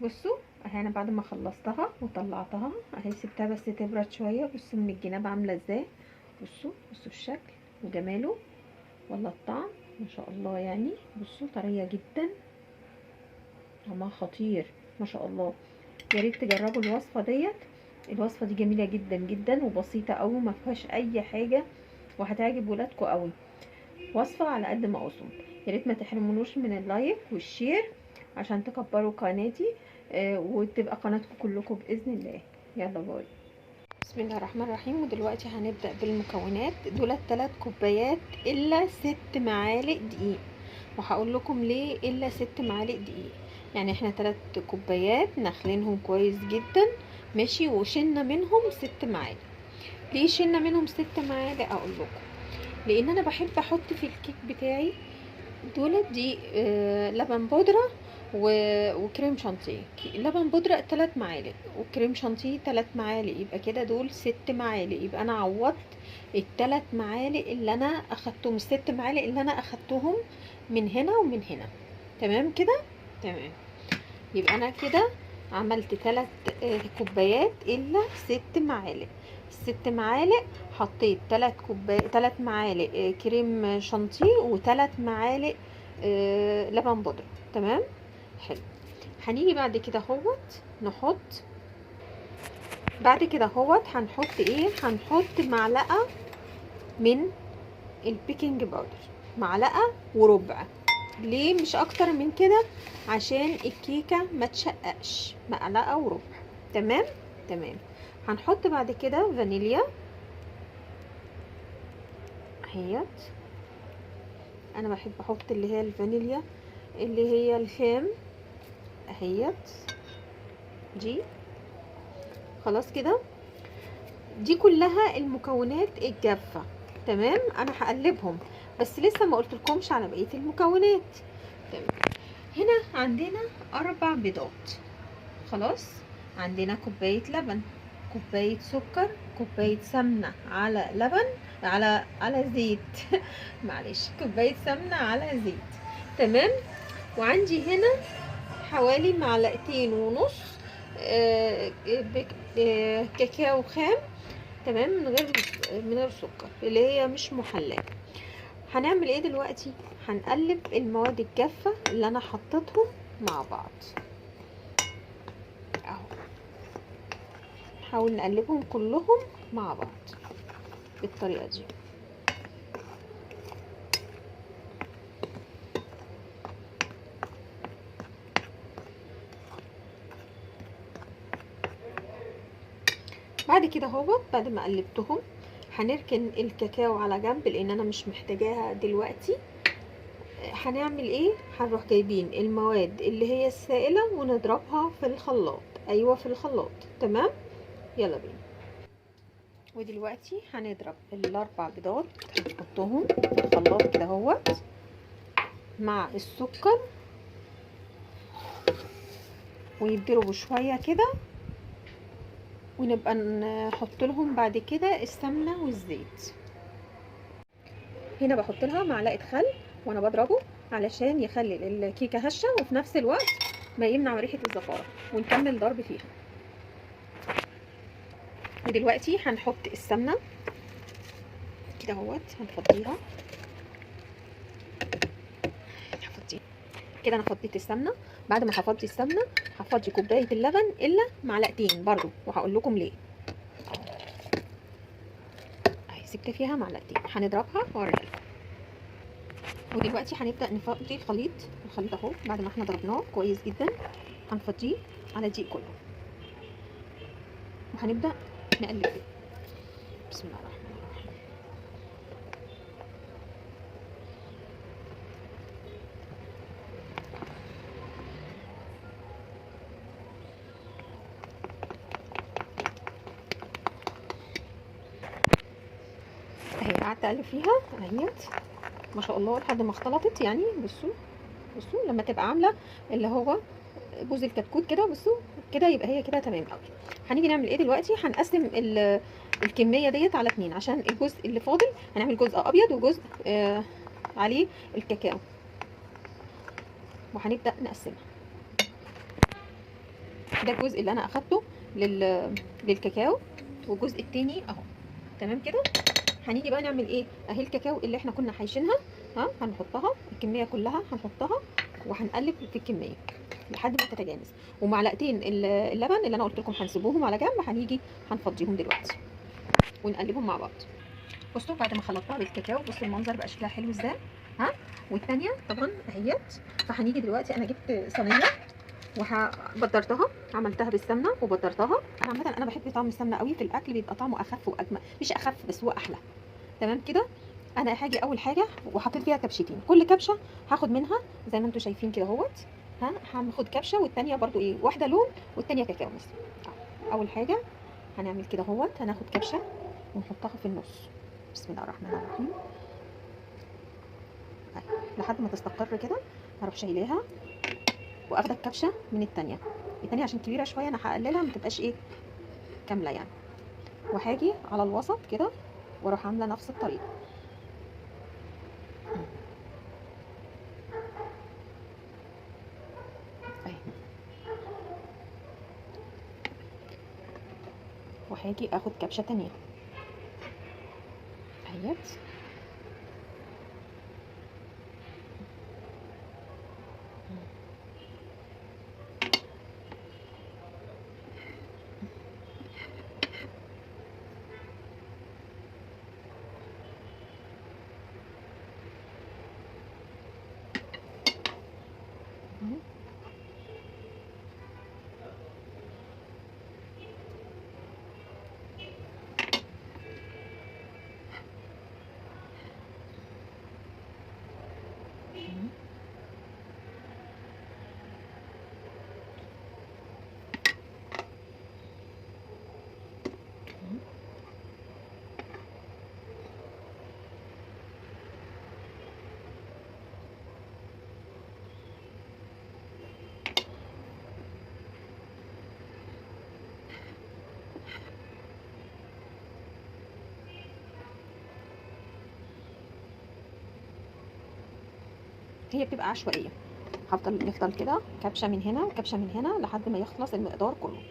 بصوا اهي انا بعد ما خلصتها وطلعتها اهي سبتها بس تبرد شويه. بصوا من الجناب عامله ازاي، بصوا الشكل وجماله ولا الطعم ما شاء الله يعني. بصوا طريه جدا، طعمها خطير ما شاء الله. يا ريت تجربوا الوصفه ديت. الوصفه دي جميله جدا جدا وبسيطه قوي، ما فيهاش اي حاجه، وهتعجب ولادكم قوي. وصفه على قد ما اظن. يا ريت ما تحرمونوش من اللايك والشير عشان تكبروا قناتي، وتبقى قناتكم كلكم باذن الله. يلا باي. بسم الله الرحمن الرحيم. ودلوقتي هنبدا بالمكونات. دول 3 كوبايات الا 6 معالق دقيق، وهقول لكم ليه الا 6 معالق دقيق. يعني احنا 3 كوبايات نخلينهم كويس جدا ماشي، وشلنا منهم 6 معالق. ليه شلنا منهم 6 معالق؟ اقول لكم. لان انا بحب احط في الكيك بتاعي دي لبن بودرة وكريم شانتيه. لبن بودرة 3 معالق وكريم شانتيه 3 معالق، يبقى كده دول 6 معالق. يبقى انا عوضت ال3 معالق اللي انا اخدتهم، ال6 معالق اللي انا اخدتهم من هنا ومن هنا. تمام كده؟ تمام. يبقى انا كده عملت 3 كوبايات الا 6 معالق. 6 معالق حطيت 3 معالق كريم شانتيه و3 معالق لبن بودرة. تمام حلو. هنيجي بعد كده نحط بعد كده هنحط ايه؟ هنحط معلقه من البيكنج باودر، معلقه وربع. ليه مش اكتر من كده؟ عشان الكيكه ما تشققش. معلقه وربع. تمام تمام. هنحط بعد كده فانيليا اهيت. انا بحب احط اللي هي الفانيليا اللي هي الخام اهيت دي. خلاص كده، دي كلها المكونات الجافه. تمام. انا هقلبهم بس لسه ما قلتلكمش على بقيه المكونات. تمام. هنا عندنا 4 بيضات. خلاص. عندنا كوبايه لبن، كوبايه سكر، كوبايه سمنه على لبن على زيت معلش، كوبايه سمنه على زيت. تمام. وعندي هنا حوالي 2.5 معلقة كاكاو خام. تمام. من غير سكر، اللي هي مش محلاه. هنعمل ايه دلوقتي؟ هنقلب المواد الجافه اللي انا حطيتهم مع بعض اهو. نحاول نقلبهم كلهم مع بعض بالطريقه دي. بعد كده بعد ما قلبتهم هنركن الكاكاو على جنب لان انا مش محتاجاها دلوقتي. هنعمل ايه؟ هنروح جايبين المواد اللي هي السائله ونضربها في الخلاط. ايوه في الخلاط. تمام. يلا بينا. ودلوقتي هنضرب ال4 بيضات، هنحطهم في الخلاط كده مع السكر، ويتضربوا شويه كده، ونبقى نحط لهم بعد كده السمنه والزيت. هنا بحط لها معلقه خل وانا بضربه علشان يخلي الكيكه هشه وفي نفس الوقت ما يمنع ريحه الزفاره. ونكمل ضرب فيها. ودلوقتي هنحط السمنه كده هنفضيها كده. انا فضيت السمنه. بعد ما هفضي السمنه هفضي كوبايه اللبن الا 2 معلقتين برضو، وهقول لكم ليه. اهي سبت فيها 2 معلقتين. هنضربها واوريها لكم. ودلوقتي هنبدا نفضي الخليط اهو. بعد ما احنا ضربناه كويس جدا هنفضيه على دي كله، وهنبدا نقلب فيه. بسم الله الرحمن الرحيم. اهي قعدت اقلب فيها اهيت ما شاء الله لحد ما اختلطت. يعني بصوا لما تبقى عامله اللي هو بوز الكتكوت كده. بصوا كده يبقى هي كده تمام قوي. هنيجي نعمل ايه دلوقتي؟ هنقسم الكميه ديت على 2 عشان الجزء اللي فاضل هنعمل جزء ابيض وجزء عليه الكاكاو، وهنبدا نقسمها. ده الجزء اللي انا اخدته للكاكاو، والجزء التاني اهو. تمام كده. هنيجي بقى نعمل ايه؟ اهي الكاكاو اللي احنا كنا حايشينها، ها، هنحطها الكميه كلها، هنحطها وهنقلب في الكميه لحد ما تتجانس. ومعلقتين اللبن اللي انا قلت لكم هنسيبوهم على جنب، هنيجي هنفضيهم دلوقتي ونقلبهم مع بعض. بصوا بعد ما خلطتها بالكاكاو، بصوا المنظر بقى شكلها حلو ازاي، ها. والتانيه طبعا اهيت. فهنيجي دلوقتي، انا جبت صينيه وبدرتها، عملتها بالسمنه وبدرتها. انا عامه انا بحب طعم السمنه قوي في الاكل، بيبقى طعمه اخف واجمل، مش اخف بس هو احلى. تمام كده. انا هاجي اول حاجه وحطيت فيها كبشتين، كل كبشه هاخد منها زي ما انتم شايفين كده اهوت، ها. هاخد كبشه والتانيه برضو ايه، واحده لون والتانيه كاكاو مثلا. اول حاجه هنعمل كده اهوت، هناخد كبشه ونحطها في النص. بسم الله الرحمن الرحيم. لحد ما تستقر كده هروح شايلاها واخده الكبشه من التانيه. التانيه عشان كبيره شويه انا هقللها ما تبقاش ايه كامله يعني. وهاجي على الوسط كده واروح عامله نفس الطريقه. اهي. وهاجي اخد كبشه تانيه اهيت. هي بتبقى عشوائيه، يفضل كده كبشه من هنا وكبشه من هنا لحد ما يخلص المقدار كله.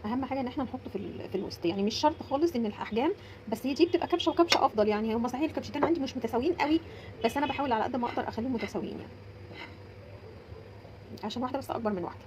اهم حاجه ان احنا نحطه في الوسط، يعني مش شرط خالص ان الاحجام، بس هي دي بتبقى كبشه وكبشه افضل يعني. هم صحيح الكبشتين عندي مش متساويين قوي، بس انا بحاول على قد ما اقدر اخليهم متساويين يعني، عشان واحده بس اكبر من واحده.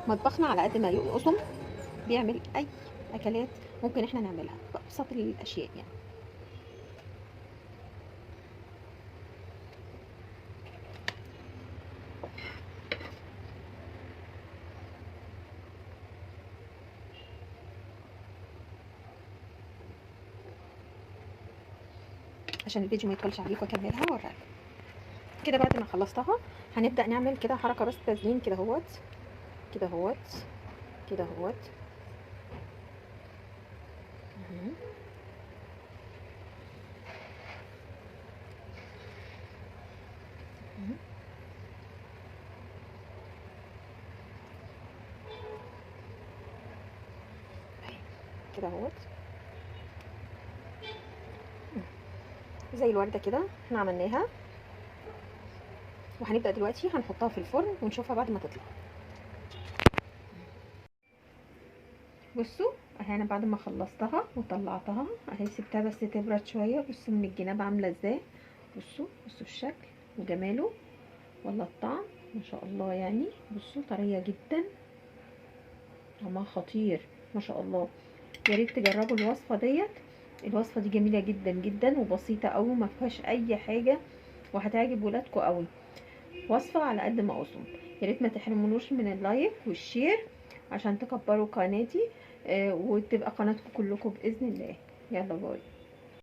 مطبخنا على قد ما يقسم بيعمل اي اكلات ممكن احنا نعملها بابسط الاشياء يعني. عشان الفيديو ما يطولش عليكم اكملها واوريكم. كده بعد ما خلصتها هنبدأ نعمل كده حركة بس تزيين كده اهوت، كده اهوت، كده اهوت. كده اهوت زي الوردة كده احنا عملناها، وهنبدأ دلوقتي هنحطها في الفرن ونشوفها بعد ما تطلع. بصوا اهي انا بعد ما خلصتها وطلعتها اهي سبتها بس تبرد شويه. بصوا من الجناب عامله ازاي، بصوا الشكل وجماله ولا الطعم ما شاء الله يعني. بصوا طريه جدا، طعمها خطير ما شاء الله. يا ريت تجربوا الوصفه ديت. الوصفه دي جميله جدا جدا وبسيطه قوي، ما فيهاش اي حاجه، وهتعجب ولادكم قوي. وصفه على قد ما اظن. يا ريت ما تحرمونوش من اللايك والشير عشان تكبروا قناتي، وتبقى قناتكم كلكم باذن الله. يلا باي.